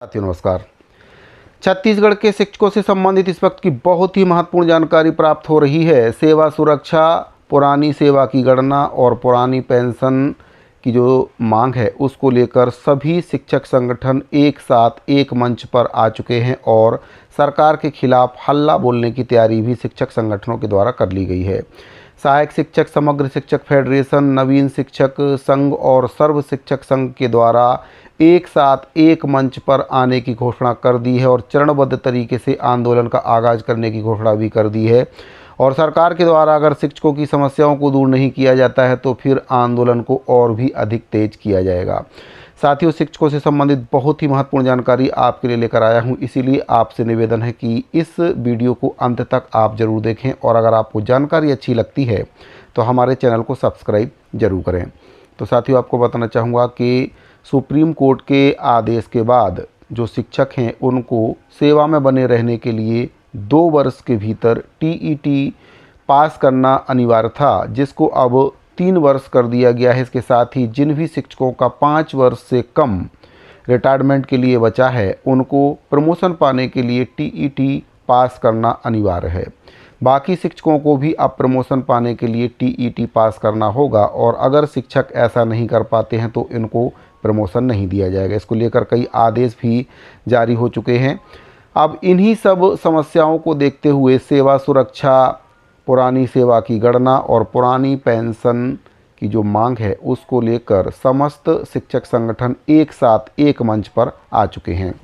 साथियों नमस्कार। छत्तीसगढ़ के शिक्षकों से संबंधित इस वक्त की बहुत ही महत्वपूर्ण जानकारी प्राप्त हो रही है। सेवा सुरक्षा, पुरानी सेवा की गणना और पुरानी पेंशन की जो मांग है उसको लेकर सभी शिक्षक संगठन एक साथ एक मंच पर आ चुके हैं और सरकार के खिलाफ हल्ला बोलने की तैयारी भी शिक्षक संगठनों के द्वारा कर ली गई है। सहायक शिक्षक, समग्र शिक्षक फेडरेशन, नवीन शिक्षक संघ और सर्व शिक्षक संघ के द्वारा एक साथ एक मंच पर आने की घोषणा कर दी है और चरणबद्ध तरीके से आंदोलन का आगाज़ करने की घोषणा भी कर दी है। और सरकार के द्वारा अगर शिक्षकों की समस्याओं को दूर नहीं किया जाता है तो फिर आंदोलन को और भी अधिक तेज किया जाएगा। साथियों, शिक्षकों से संबंधित बहुत ही महत्वपूर्ण जानकारी आपके लिए लेकर आया हूं, इसीलिए आपसे निवेदन है कि इस वीडियो को अंत तक आप ज़रूर देखें और अगर आपको जानकारी अच्छी लगती है तो हमारे चैनल को सब्सक्राइब जरूर करें। तो साथियों, आपको बताना चाहूँगा कि सुप्रीम कोर्ट के आदेश के बाद जो शिक्षक हैं उनको सेवा में बने रहने के लिए 2 वर्ष के भीतर टीईटी पास करना अनिवार्य था, जिसको अब 3 वर्ष कर दिया गया है। इसके साथ ही जिन भी शिक्षकों का 5 वर्ष से कम रिटायरमेंट के लिए बचा है उनको प्रमोशन पाने के लिए टीईटी पास करना अनिवार्य है। बाकी शिक्षकों को भी अब प्रमोशन पाने के लिए टीईटी पास करना होगा और अगर शिक्षक ऐसा नहीं कर पाते हैं तो इनको प्रमोशन नहीं दिया जाएगा। इसको लेकर कई आदेश भी जारी हो चुके हैं। अब इन्हीं सब समस्याओं को देखते हुए सेवा सुरक्षा, पुरानी सेवा की गणना और पुरानी पेंशन की जो मांग है उसको लेकर समस्त शिक्षक संगठन एक साथ एक मंच पर आ चुके हैं।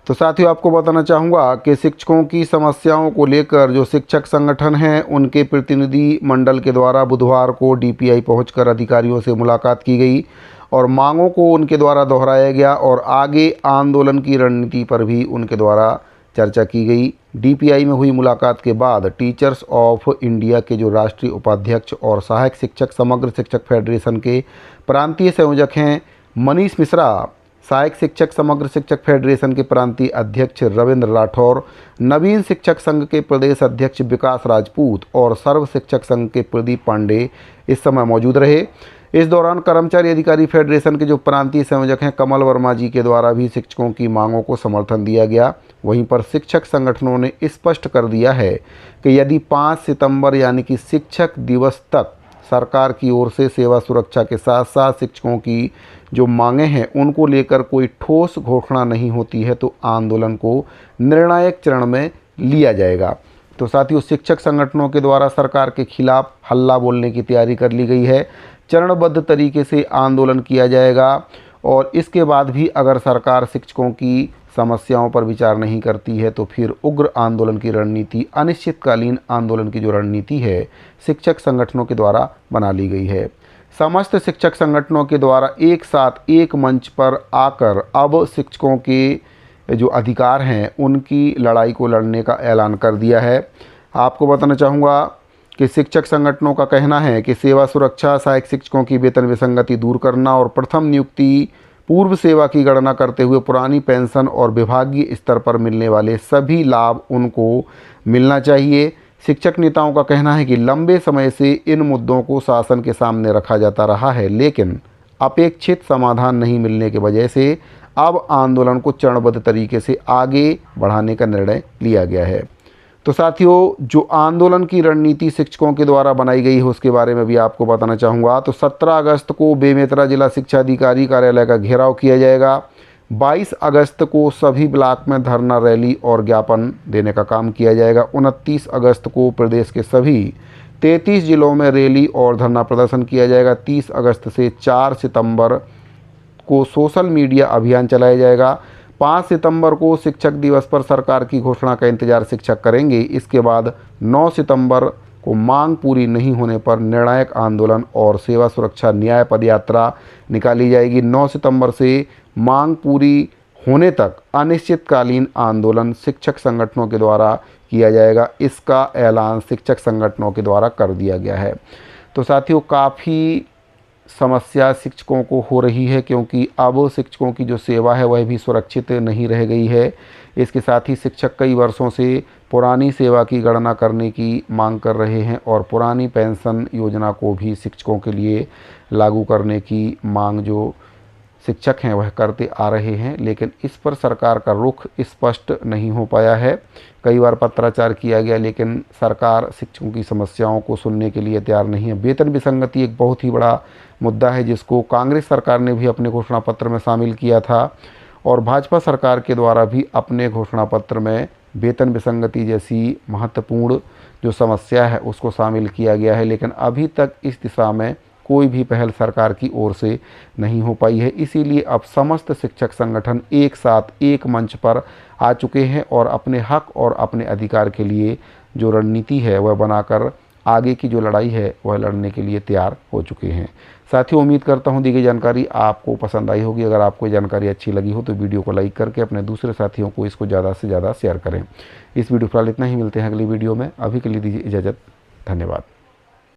तो साथियों, आपको बताना चाहूँगा कि शिक्षकों की समस्याओं को लेकर जो शिक्षक संगठन हैं उनके प्रतिनिधि मंडल के द्वारा बुधवार को डीपीआई पहुंचकर अधिकारियों से मुलाकात की गई और मांगों को उनके द्वारा दोहराया गया और आगे आंदोलन की रणनीति पर भी उनके द्वारा चर्चा की गई। डीपीआई में हुई मुलाकात के बाद टीचर्स ऑफ इंडिया के जो राष्ट्रीय उपाध्यक्ष और सहायक शिक्षक, समग्र शिक्षक फेडरेशन के प्रांतीय संयोजक हैं मनीष मिश्रा, सहायक शिक्षक, समग्र शिक्षक फेडरेशन के प्रांतीय अध्यक्ष रविंद्र राठौर, नवीन शिक्षक संघ के प्रदेश अध्यक्ष विकास राजपूत और सर्व शिक्षक संघ के प्रदीप पांडे इस समय मौजूद रहे। इस दौरान कर्मचारी अधिकारी फेडरेशन के जो प्रांतीय संयोजक हैं कमल वर्मा जी के द्वारा भी शिक्षकों की मांगों को समर्थन दिया गया। वहीं पर शिक्षक संगठनों ने स्पष्ट कर दिया है कि यदि 5 सितंबर यानी कि शिक्षक दिवस तक सरकार की ओर से सेवा सुरक्षा के साथ साथ शिक्षकों की जो मांगें हैं उनको लेकर कोई ठोस घोषणा नहीं होती है तो आंदोलन को निर्णायक चरण में लिया जाएगा। तो साथियों, शिक्षक संगठनों के द्वारा सरकार के खिलाफ हल्ला बोलने की तैयारी कर ली गई है। चरणबद्ध तरीके से आंदोलन किया जाएगा और इसके बाद भी अगर सरकार शिक्षकों की समस्याओं पर विचार नहीं करती है तो फिर उग्र आंदोलन की रणनीति, अनिश्चितकालीन आंदोलन की जो रणनीति है शिक्षक संगठनों के द्वारा बना ली गई है। समस्त शिक्षक संगठनों के द्वारा एक साथ एक मंच पर आकर अब शिक्षकों के जो अधिकार हैं उनकी लड़ाई को लड़ने का ऐलान कर दिया है। आपको बताना चाहूँगा कि शिक्षक संगठनों का कहना है कि सेवा सुरक्षा, सहायक शिक्षकों की वेतन विसंगति दूर करना और प्रथम नियुक्ति पूर्व सेवा की गणना करते हुए पुरानी पेंशन और विभागीय स्तर पर मिलने वाले सभी लाभ उनको मिलना चाहिए। शिक्षक नेताओं का कहना है कि लंबे समय से इन मुद्दों को शासन के सामने रखा जाता रहा है, लेकिन अपेक्षित समाधान नहीं मिलने की वजह से अब आंदोलन को चरणबद्ध तरीके से आगे बढ़ाने का निर्णय लिया गया है। तो साथियों, जो आंदोलन की रणनीति शिक्षकों के द्वारा बनाई गई है उसके बारे में भी आपको बताना चाहूँगा। तो 17 अगस्त को बेमेतरा जिला शिक्षा अधिकारी कार्यालय का घेराव किया जाएगा। 22 अगस्त को सभी ब्लॉक में धरना रैली और ज्ञापन देने का काम किया जाएगा। 29 अगस्त को प्रदेश के सभी 33 जिलों में रैली और धरना प्रदर्शन किया जाएगा। 30 अगस्त से 4 सितंबर को सोशल मीडिया अभियान चलाया जाएगा। 5 सितंबर को शिक्षक दिवस पर सरकार की घोषणा का इंतजार शिक्षक करेंगे। इसके बाद 9 सितंबर को मांग पूरी नहीं होने पर निर्णायक आंदोलन और सेवा सुरक्षा न्याय पदयात्रा निकाली जाएगी। 9 सितंबर से मांग पूरी होने तक अनिश्चितकालीन आंदोलन शिक्षक संगठनों के द्वारा किया जाएगा। इसका ऐलान शिक्षक संगठनों के द्वारा कर दिया गया है। तो साथियों, काफ़ी समस्या शिक्षकों को हो रही है क्योंकि अब शिक्षकों की जो सेवा है वह भी सुरक्षित नहीं रह गई है। इसके साथ ही शिक्षक कई वर्षों से पुरानी सेवा की गणना करने की मांग कर रहे हैं और पुरानी पेंशन योजना को भी शिक्षकों के लिए लागू करने की मांग जो शिक्षक हैं वह करते आ रहे हैं, लेकिन इस पर सरकार का रुख स्पष्ट नहीं हो पाया है। कई बार पत्राचार किया गया, लेकिन सरकार शिक्षकों की समस्याओं को सुनने के लिए तैयार नहीं है। वेतन विसंगति एक बहुत ही बड़ा मुद्दा है, जिसको कांग्रेस सरकार ने भी अपने घोषणा पत्र में शामिल किया था और भाजपा सरकार के द्वारा भी अपने घोषणा पत्र में वेतन विसंगति जैसी महत्वपूर्ण जो समस्या है उसको शामिल किया गया है, लेकिन अभी तक इस दिशा में कोई भी पहल सरकार की ओर से नहीं हो पाई है। इसीलिए अब समस्त शिक्षक संगठन एक साथ एक मंच पर आ चुके हैं और अपने हक और अपने अधिकार के लिए जो रणनीति है वह बनाकर आगे की जो लड़ाई है वह लड़ने के लिए तैयार हो चुके हैं। साथियों, उम्मीद करता हूँ दी गई जानकारी आपको पसंद आई होगी। अगर आपको जानकारी अच्छी लगी हो तो वीडियो को लाइक करके अपने दूसरे साथियों को इसको ज़्यादा से ज़्यादा शेयर करें। इस वीडियो फिलहाल इतना ही, मिलते हैं अगली वीडियो में। अभी के लिए दीजिए इजाज़त, धन्यवाद।